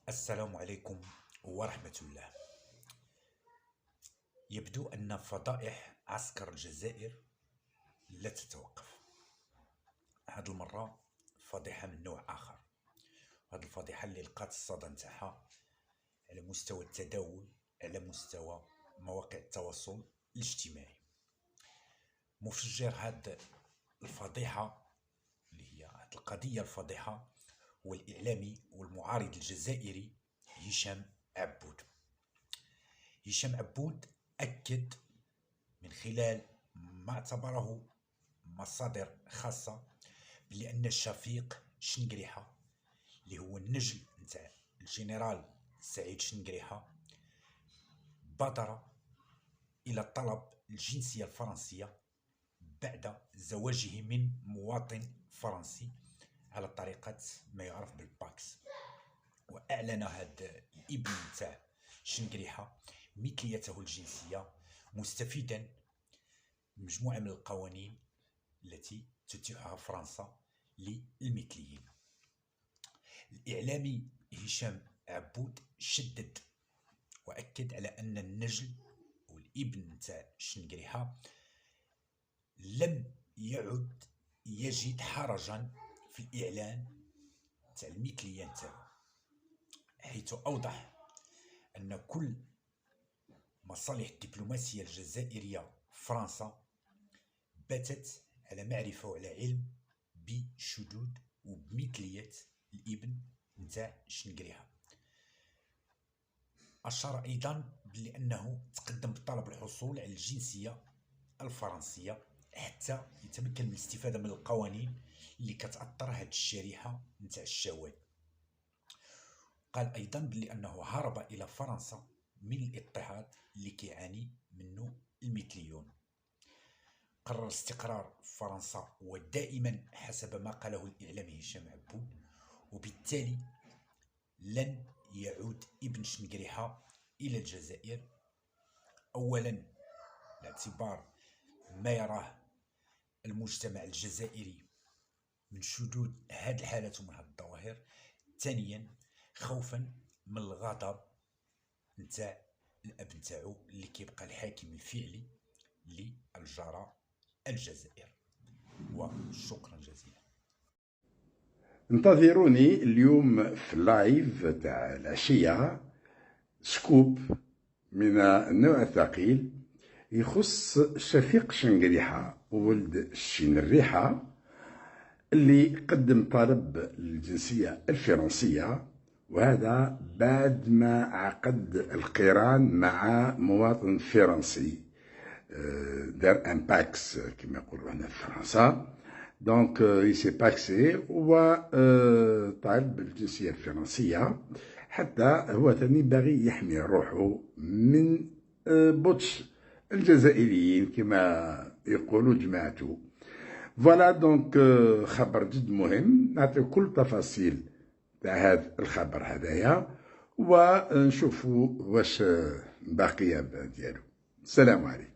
السلام عليكم ورحمة الله. يبدو أن فضائح عسكر الجزائر لا تتوقف. هذه المرة فضيحة من نوع آخر. هذه الفضيحة اللي لقات الصدى نتاعها على مستوى التداول، على مستوى مواقع التواصل الاجتماعي. مفجر هذه الفضيحة اللي هي هذه القضية الفضيحة هو الإعلامي والمعارض الجزائري هشام عبود. هشام عبود أكد من خلال ما اعتبره مصادر خاصة بأن الشفيق شنقريحة اللي هو النجل نتاع الجنرال سعيد شنقريحة بادر إلى طلب الجنسية الفرنسية بعد زواجه من مواطن فرنسي على طريقة ما يعرف بالباكس. وأعلن هذا الابن تاع شنقريحة مثليته الجنسية مستفيدا من مجموعة من القوانين التي تتيحها فرنسا للمثليين. الإعلامي هشام عبود شدد وأكد على أن النجل والابن تاع شنقريحة لم يعد يجد حرجا في الإعلان تاع المثلية نتاعو، حيث أوضح أن كل مصالح الدبلوماسية الجزائرية فرنسا باتت على معرفة وعلى علم بشذوذ وبمثلية الابن نتاع شنقريحة. أشار أيضا بأنه تقدم بطلب الحصول على الجنسية الفرنسية حتى يتمكن من الاستفادة من القوانين اللي كتأثر هذه الشريحة نتاع الشواذ. قال أيضا بأنه هرب إلى فرنسا من الاضطهاد اللي كيعاني منه المثليون. قرر استقرار فرنسا ودائما حسب ما قاله الإعلامي هشام عبود، وبالتالي لن يعود ابن شنقريحة إلى الجزائر، أولا لاعتبار ما يراه المجتمع الجزائري من شذوذ هذه الحالات ومن هذه الظواهر، ثانيا خوفا من الغضب نتاع الاب نتاعو اللي كيبقى الحاكم الفعلي للجرى الجزائر. وشكرا جزيلا. انتظروني اليوم في اللايف تاع العشية سكوب من النوع الثقيل يخص شفيق شنقريحة ولد الشنريحة اللي قدم طلب الجنسية الفرنسية، وهذا بعد ما عقد القران مع مواطن فرنسي، دار ان باكس كما يقولوا هنا في فرنسا. دونك يسي باكسي وطالب الجنسية الفرنسية، حتى هو ثاني باغي يحمي روحه من بطش الجزائريين كما يقولوا جماعته. فوالا دونك خبر جد مهم، نعطيو كل تفاصيل تاع هذا الخبر هذايا ونشوفوا واش باقيه ديالو. السلام عليكم.